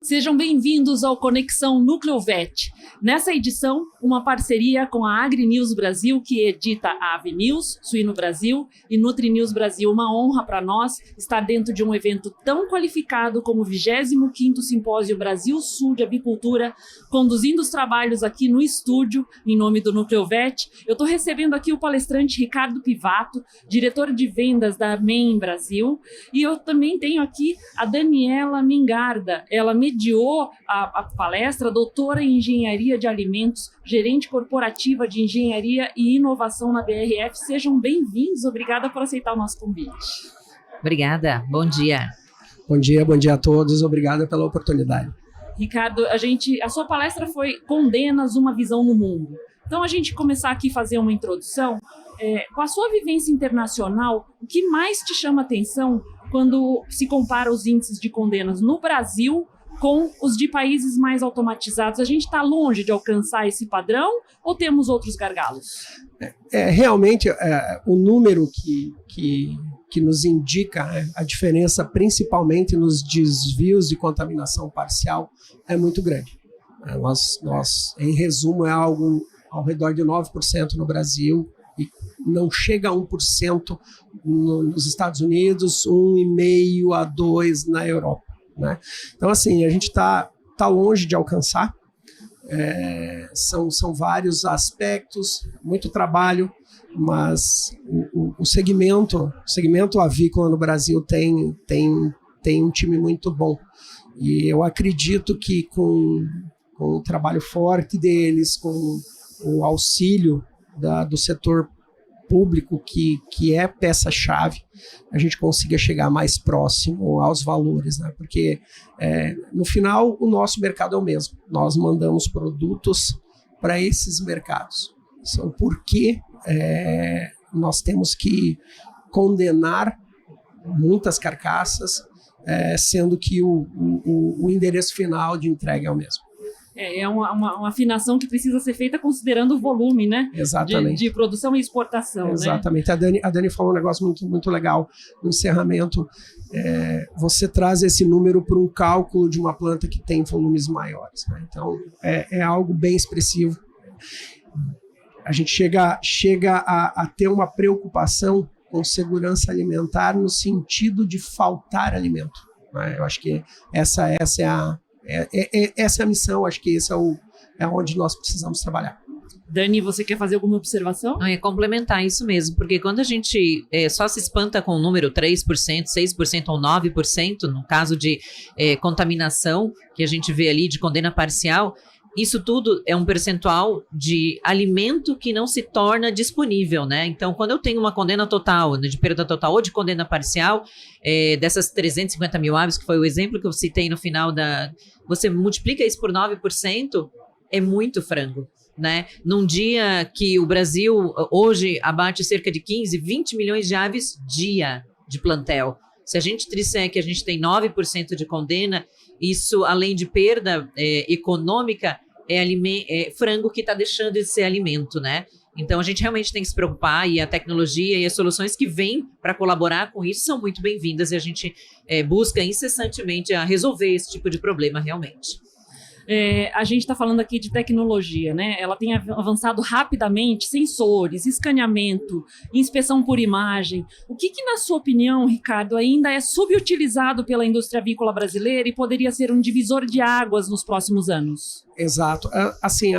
Sejam bem-vindos ao Conexão Núcleo VET. Nessa edição, uma parceria com a AgriNews Brasil, que edita a AviNews, Suíno Brasil e NutriNews Brasil. Uma honra para nós estar dentro de um evento tão qualificado como o 25º Simpósio Brasil-Sul de Avicultura, conduzindo os trabalhos aqui no estúdio, em nome do Núcleo VET. Eu estou recebendo aqui o palestrante Ricardo Pivato, diretor de vendas da MEN Brasil, e eu também tenho aqui a Daniela Mingarda. Ela mediou a palestra, doutora em Engenharia de Alimentos, gerente corporativa de Engenharia e Inovação na BRF. Sejam bem-vindos, obrigada por aceitar o nosso convite. Obrigada, bom dia. Bom dia a todos, obrigada pela oportunidade. Ricardo, a sua palestra foi Condenas, uma visão no mundo. Então, a gente começar aqui a fazer uma introdução. Com a sua vivência internacional, o que mais te chama atenção quando se compara os índices de condenas no Brasil com os de países mais automatizados? A gente está longe de alcançar esse padrão ou temos outros gargalos? Realmente, o número que nos indica a diferença, principalmente nos desvios de contaminação parcial, é muito grande. Nós, em resumo, é algo ao redor de 9% no Brasil e não chega a 1% nos Estados Unidos, 1,5% a 2% na Europa. Né? Então, assim, a gente está longe de alcançar. São vários aspectos, muito trabalho, mas o segmento avícola no Brasil tem um time muito bom. E eu acredito que com o trabalho forte deles, com o auxílio do setor público, que é peça-chave, a gente consiga chegar mais próximo aos valores, né? Porque no final o nosso mercado é o mesmo. Nós mandamos produtos para esses mercados. Então, por que nós temos que condenar muitas carcaças, sendo que o endereço final de entrega é o mesmo? É uma afinação que precisa ser feita considerando o volume, né? Exatamente. De produção e exportação. Exatamente. Né? A Dani falou um negócio muito, muito legal no encerramento. Você traz esse número para um cálculo de uma planta que tem volumes maiores. Né? Então, é algo bem expressivo. A gente chega a ter uma preocupação com segurança alimentar no sentido de faltar alimento. Né? Eu acho que essa é a missão, acho que esse é onde nós precisamos trabalhar. Dani, você quer fazer alguma observação? Não, complementar isso mesmo, porque quando a gente só se espanta com o número 3%, 6% ou 9%, no caso de contaminação, que a gente vê ali de condena parcial, isso tudo é um percentual de alimento que não se torna disponível, né? Então, quando eu tenho uma condena total, de perda total ou de condena parcial, dessas 350 mil aves, que foi o exemplo que eu citei no final você multiplica isso por 9%, é muito frango, né? Num dia que o Brasil hoje abate cerca de 15, 20 milhões de aves dia de plantel. Se a gente disser que a gente tem 9% de condena, isso, além de perda econômica, é frango que está deixando de ser alimento, né? Então, a gente realmente tem que se preocupar, e a tecnologia e as soluções que vêm para colaborar com isso são muito bem-vindas, e a gente busca incessantemente a resolver esse tipo de problema realmente. A gente está falando aqui de tecnologia, né? Ela tem avançado rapidamente, sensores, escaneamento, inspeção por imagem. O que na sua opinião, Ricardo, ainda é subutilizado pela indústria avícola brasileira e poderia ser um divisor de águas nos próximos anos? Exato. Assim,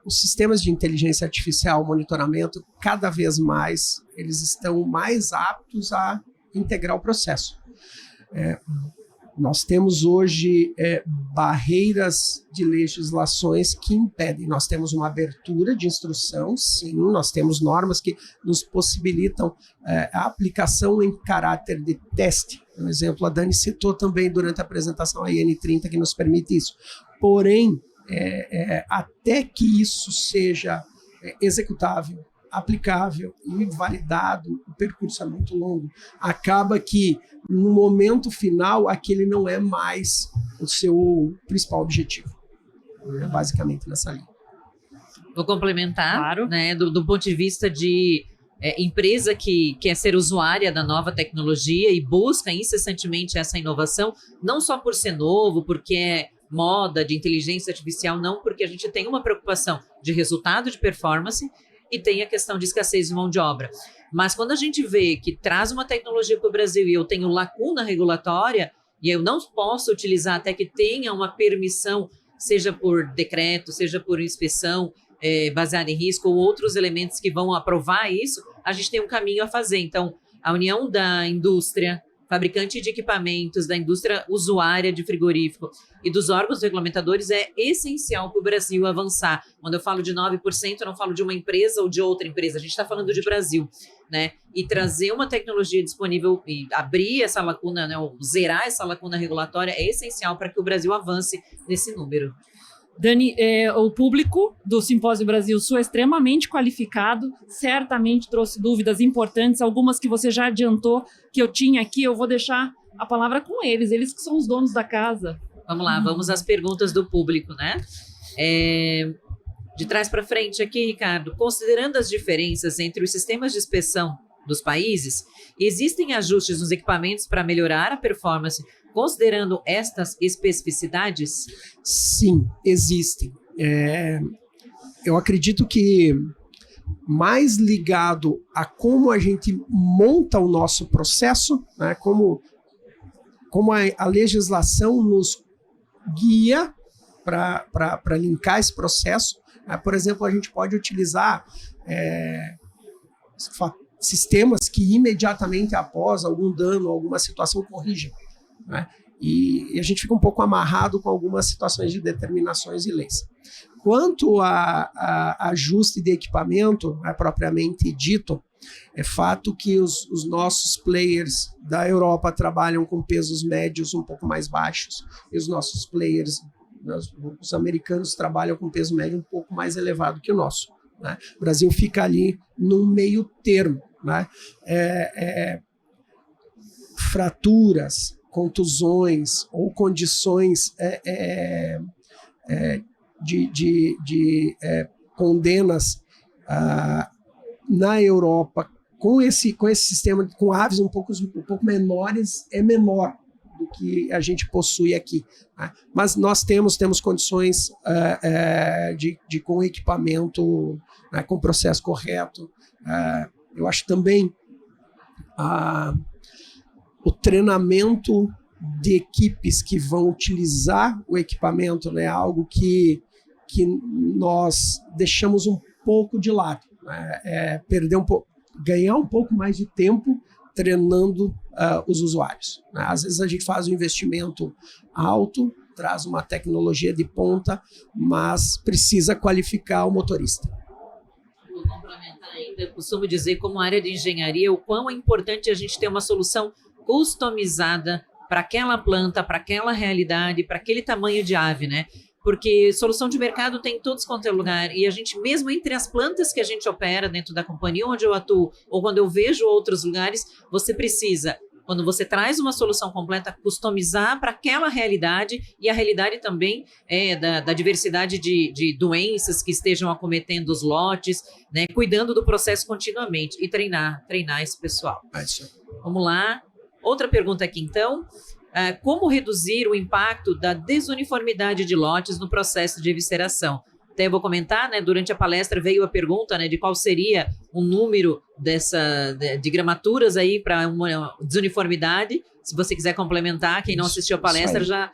os sistemas de inteligência artificial, monitoramento, cada vez mais, eles estão mais aptos a integrar o processo. Nós temos hoje barreiras de legislações que impedem. Nós temos uma abertura de instrução, sim, nós temos normas que nos possibilitam a aplicação em caráter de teste. Por exemplo, a Dani citou também durante a apresentação a IN30, que nos permite isso. Porém, até que isso seja executável, aplicável e validado, o percurso é muito longo. Acaba que, no momento final, aquele não é mais o seu principal objetivo. Basicamente nessa linha. Vou complementar, claro. Né, do ponto de vista de empresa que quer ser usuária da nova tecnologia e busca incessantemente essa inovação, não só por ser novo, porque é moda de inteligência artificial, não, porque a gente tem uma preocupação de resultado de performance e tem a questão de escassez de mão de obra. Mas quando a gente vê que traz uma tecnologia para o Brasil e eu tenho lacuna regulatória, e eu não posso utilizar até que tenha uma permissão, seja por decreto, seja por inspeção, baseada em risco ou outros elementos que vão aprovar isso, a gente tem um caminho a fazer. Então, a união da indústria, fabricante de equipamentos, da indústria usuária de frigorífico e dos órgãos regulamentadores é essencial para o Brasil avançar. Quando eu falo de 9%, eu não falo de uma empresa ou de outra empresa, a gente está falando de Brasil, né? E trazer uma tecnologia disponível e abrir essa lacuna, né, ou zerar essa lacuna regulatória é essencial para que o Brasil avance nesse número. Dani, o público do Simpósio Brasil Sul é extremamente qualificado, certamente trouxe dúvidas importantes, algumas que você já adiantou que eu tinha aqui, eu vou deixar a palavra com eles que são os donos da casa. Vamos lá, vamos às perguntas do público, né? De trás para frente aqui, Ricardo, considerando as diferenças entre os sistemas de inspeção dos países, existem ajustes nos equipamentos para melhorar a performance, considerando estas especificidades? Sim, existem. Eu acredito que mais ligado a como a gente monta o nosso processo, né, como a legislação nos guia para linkar esse processo. Por exemplo, a gente pode utilizar sistemas que imediatamente após algum dano, alguma situação corrigem, né? E a gente fica um pouco amarrado com algumas situações de determinações e leis. Quanto a ajuste de equipamento, propriamente dito, é fato que os nossos players da Europa trabalham com pesos médios um pouco mais baixos, e os nossos players, os americanos, trabalham com peso médio um pouco mais elevado que o nosso, né? O Brasil fica ali num meio termo, né? Fraturas, contusões ou condições de condenas na Europa com esse sistema, com aves um pouco menores, é menor do que a gente possui aqui, né? Mas nós temos condições de com equipamento, né, com processo correto. Eu acho também o treinamento de equipes que vão utilizar o equipamento, né, algo que nós deixamos um pouco de lado, né, ganhar um pouco mais de tempo treinando os usuários, né? Às vezes a gente faz um investimento alto, traz uma tecnologia de ponta, mas precisa qualificar o motorista. Vou complementar ainda, eu costumo dizer, como área de engenharia, o quão é importante a gente ter uma solução customizada para aquela planta, para aquela realidade, para aquele tamanho de ave, né? Porque solução de mercado tem em todos quanto é lugar, e a gente, mesmo entre as plantas que a gente opera dentro da companhia onde eu atuo, ou quando eu vejo outros lugares, você precisa, quando você traz uma solução completa, customizar para aquela realidade, e a realidade também da diversidade de doenças que estejam acometendo os lotes, né? Cuidando do processo continuamente, e treinar esse pessoal. Vamos lá. Outra pergunta aqui, então. Como reduzir o impacto da desuniformidade de lotes no processo de evisceração? Até vou comentar, né, durante a palestra veio a pergunta, né, de qual seria o número de gramaturas aí para uma desuniformidade. Se você quiser complementar, quem não assistiu a palestra já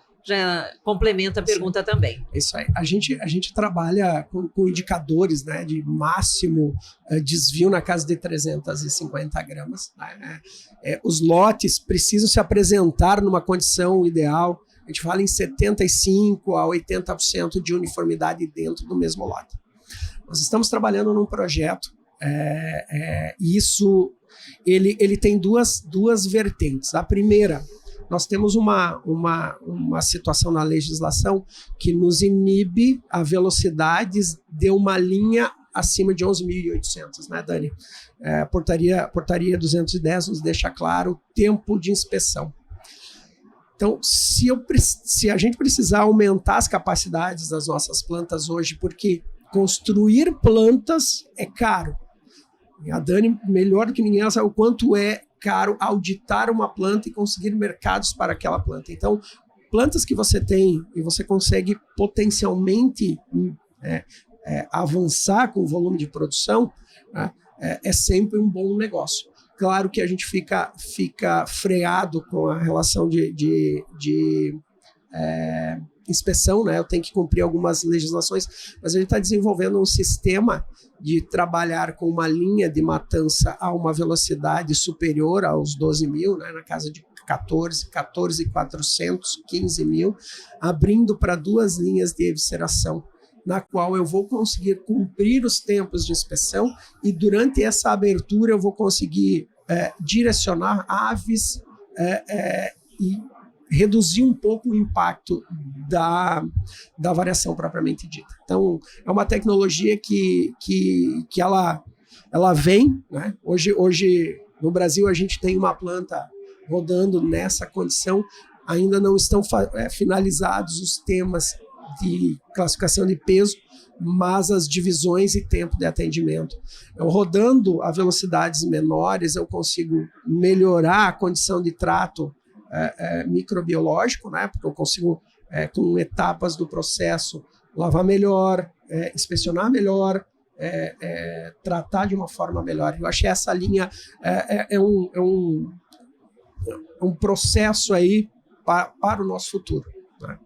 complementa a pergunta também. Isso aí. A gente trabalha com indicadores, né, de máximo desvio na casa de 350 gramas. Né? Os lotes precisam se apresentar numa condição ideal. A gente fala em 75% a 80% de uniformidade dentro do mesmo lote. Nós estamos trabalhando num projeto, e isso ele tem duas vertentes. A primeira, nós temos uma situação na legislação que nos inibe a velocidades de uma linha acima de 11.800, né, Dani? Portaria 210 nos deixa claro o tempo de inspeção. Então, se a gente precisar aumentar as capacidades das nossas plantas hoje, porque construir plantas é caro, E a Dani, melhor do que ninguém, ela sabe o quanto é caro auditar uma planta e conseguir mercados para aquela planta. Então, plantas que você tem e você consegue potencialmente avançar com o volume de produção, né, é sempre um bom negócio. Claro que a gente fica freado com a relação de inspeção, né? Eu tenho que cumprir algumas legislações, mas a gente está desenvolvendo um sistema de trabalhar com uma linha de matança a uma velocidade superior aos 12 mil, né? Na casa de 14,400, 15 mil, abrindo para 2 linhas de evisceração, na qual eu vou conseguir cumprir os tempos de inspeção e durante essa abertura eu vou conseguir direcionar aves e reduzir um pouco o impacto da variação propriamente dita. Então, é uma tecnologia que ela vem, né? Hoje, no Brasil, a gente tem uma planta rodando nessa condição, ainda não estão finalizados os temas de classificação de peso, mas as divisões e tempo de atendimento. Eu rodando a velocidades menores, eu consigo melhorar a condição de trato microbiológico, né? Porque eu consigo, com etapas do processo, lavar melhor, inspecionar melhor, tratar de uma forma melhor. Eu achei essa linha um processo aí para o nosso futuro, né?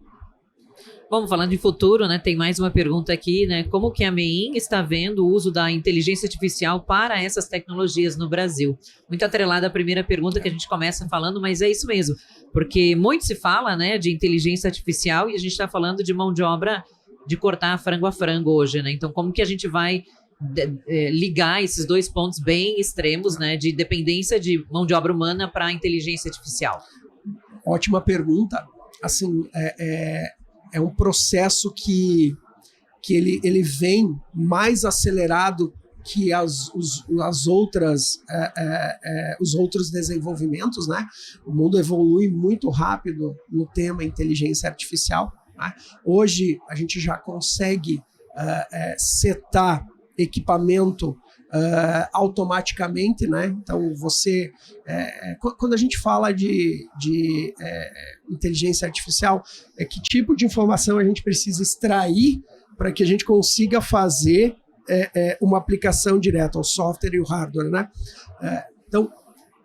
Bom, falando de futuro, né, tem mais uma pergunta aqui, né? Como que a MEIN está vendo o uso da inteligência artificial para essas tecnologias no Brasil? Muito atrelada à primeira pergunta que a gente começa falando, mas é isso mesmo, porque muito se fala, né, de inteligência artificial e a gente está falando de mão de obra de cortar frango a frango hoje, né? Então, como que a gente vai ligar esses 2 pontos bem extremos, né, de dependência de mão de obra humana para a inteligência artificial? Ótima pergunta. Assim, é um processo que ele vem mais acelerado que os outros desenvolvimentos, né? O mundo evolui muito rápido no tema inteligência artificial, né? Hoje a gente já consegue setar equipamento automaticamente, né? Então você, quando a gente fala de inteligência artificial, que tipo de informação a gente precisa extrair para que a gente consiga fazer uma aplicação direta ao software e o hardware, né? Então,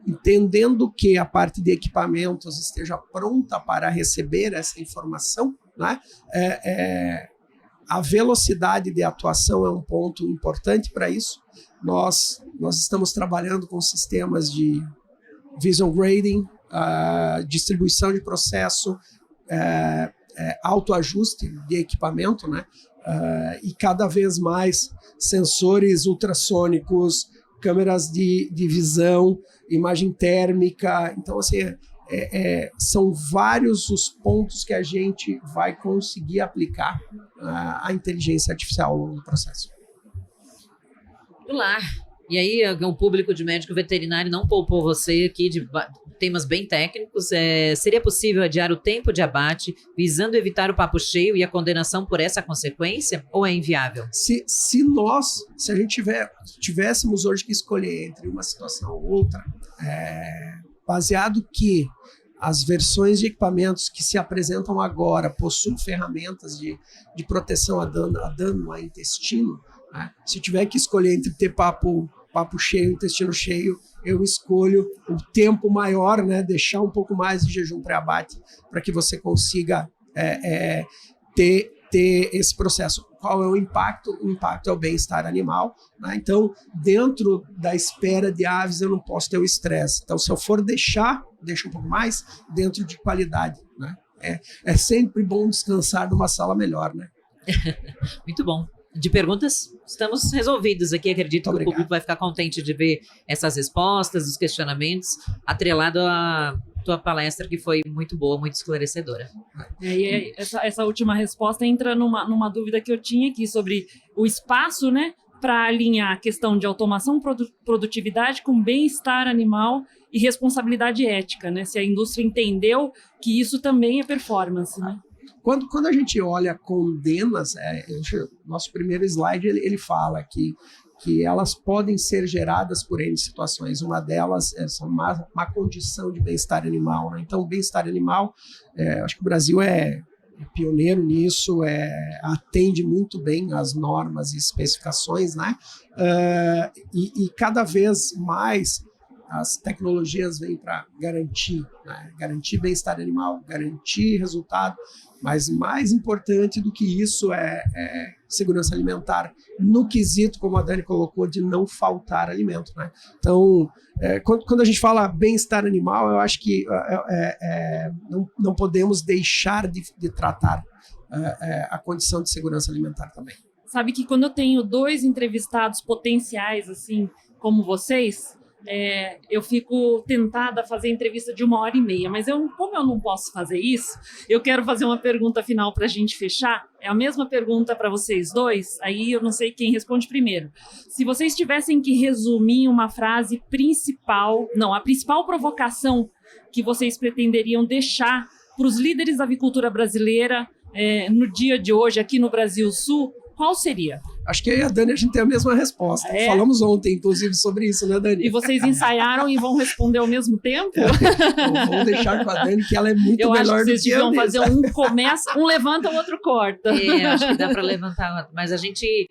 entendendo que a parte de equipamentos esteja pronta para receber essa informação, né? A velocidade de atuação é um ponto importante para isso. Nós estamos trabalhando com sistemas de vision grading, distribuição de processo, autoajuste de equipamento, né? E cada vez mais sensores ultrassônicos, câmeras de visão, imagem térmica. Então, assim, são vários os pontos que a gente vai conseguir aplicar a inteligência artificial ao longo do processo. Lá. E aí, o público de médico veterinário não poupou você aqui de temas bem técnicos. Seria possível adiar o tempo de abate, visando evitar o papo cheio e a condenação por essa consequência, ou é inviável? Se a gente tivéssemos hoje que escolher entre uma situação ou outra, baseado que as versões de equipamentos que se apresentam agora possuem ferramentas de proteção a dano a intestino, né? Se tiver que escolher entre ter papo cheio, intestino cheio, eu escolho o tempo maior, né? Deixar um pouco mais de jejum pré-abate para que você consiga ter esse processo. Qual é o impacto? O impacto é o bem-estar animal, né? Então, dentro da espera de aves, eu não posso ter o estresse. Então, se eu for deixa um pouco mais dentro de qualidade, né? É sempre bom descansar numa sala melhor, né? Muito bom. De perguntas, estamos resolvidos aqui. Acredito que o público vai ficar contente de ver essas respostas, os questionamentos, atrelado à tua palestra, que foi muito boa, muito esclarecedora. E essa última resposta entra numa dúvida que eu tinha aqui sobre o espaço, né, para alinhar a questão de automação, produtividade com bem-estar animal e responsabilidade ética, né? Se a indústria entendeu que isso também é performance, né? Quando a gente olha condenas, nosso primeiro slide ele fala que que elas podem ser geradas por N situações. Uma delas é uma condição de bem-estar animal, né? Então, o bem-estar animal, acho que o Brasil é pioneiro nisso, atende muito bem às normas e especificações, né? E cada vez mais as tecnologias vêm para garantir, né? Garantir bem-estar animal, garantir resultado, mas mais importante do que isso é segurança alimentar, no quesito, como a Dani colocou, de não faltar alimento, né? Então, quando a gente fala bem-estar animal, eu acho que não podemos deixar de tratar a condição de segurança alimentar também. Sabe que quando eu tenho 2 entrevistados potenciais, assim, como vocês, eu fico tentada a fazer entrevista de 1h30, mas como eu não posso fazer isso, eu quero fazer uma pergunta final para a gente fechar. É a mesma pergunta para vocês dois, aí eu não sei quem responde primeiro. Se vocês tivessem que resumir uma frase principal, a principal provocação que vocês pretenderiam deixar para os líderes da avicultura brasileira no dia de hoje, aqui no Brasil Sul, qual seria? Acho que eu e a Dani a gente tem a mesma resposta. Falamos ontem, inclusive, sobre isso, né, Dani? E vocês ensaiaram e vão responder ao mesmo tempo? Vou deixar com a Dani, que ela é muito melhor do que eu. Eu acho que vocês deviam fazer um levanta, o outro corta. Acho que dá para levantar. Mas a gente...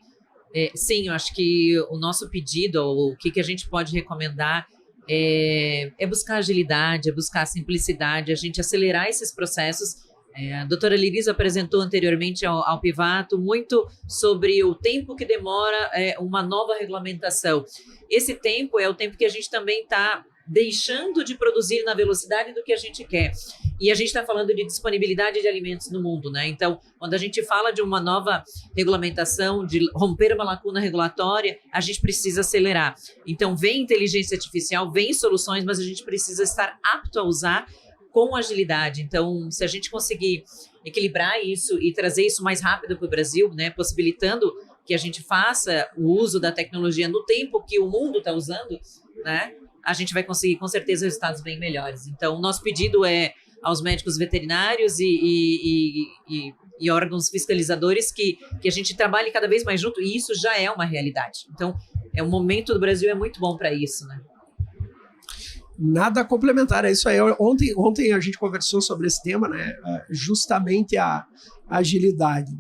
sim, eu acho que o nosso pedido, o que a gente pode recomendar é buscar agilidade, é buscar simplicidade, a gente acelerar esses processos. A doutora Liris apresentou anteriormente ao Pivato muito sobre o tempo que demora uma nova regulamentação. Esse tempo é o tempo que a gente também está deixando de produzir na velocidade do que a gente quer. E a gente está falando de disponibilidade de alimentos no mundo, né? Então, quando a gente fala de uma nova regulamentação, de romper uma lacuna regulatória, a gente precisa acelerar. Então, vem inteligência artificial, vem soluções, mas a gente precisa estar apto a usar com agilidade. Então, se a gente conseguir equilibrar isso e trazer isso mais rápido para o Brasil, né, possibilitando que a gente faça o uso da tecnologia no tempo que o mundo está usando, né, a gente vai conseguir, com certeza, resultados bem melhores. Então, o nosso pedido é aos médicos veterinários e órgãos fiscalizadores que a gente trabalhe cada vez mais junto, e isso já é uma realidade. Então, o momento do Brasil é muito bom para isso, né? Nada a complementar, é isso aí. Ontem a gente conversou sobre esse tema, né? Justamente a agilidade.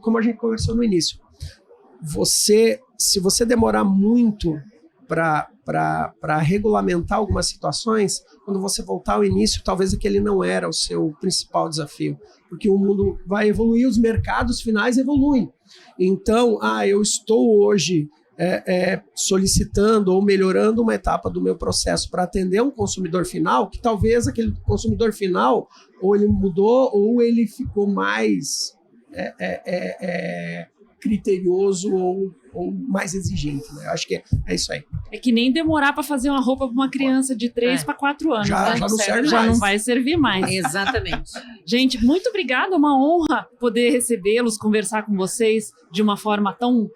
Como a gente conversou no início, se você demorar muito para regulamentar algumas situações, quando você voltar ao início, talvez aquele não era o seu principal desafio, porque o mundo vai evoluir, os mercados finais evoluem. Então, eu estou hoje solicitando ou melhorando uma etapa do meu processo para atender um consumidor final, que talvez aquele consumidor final ou ele mudou ou ele ficou mais criterioso ou mais exigente, né? Eu acho que é isso aí. É que nem demorar para fazer uma roupa para uma criança de 3 para 4 anos. Já não serve mais. Não vai servir mais. Exatamente. Gente, muito obrigada. É uma honra poder recebê-los, conversar com vocês de uma forma tão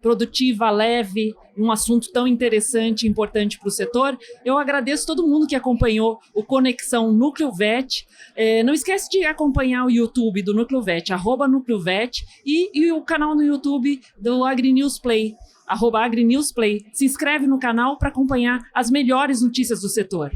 produtiva, leve, um assunto tão interessante e importante para o setor. Eu agradeço todo mundo que acompanhou o Conexão Núcleo Vet. Não esquece de acompanhar o YouTube do Núcleo Vet, @NúcleoVet, e o canal no YouTube do AgriNews Play, @AgriNews Play. Se inscreve no canal para acompanhar as melhores notícias do setor.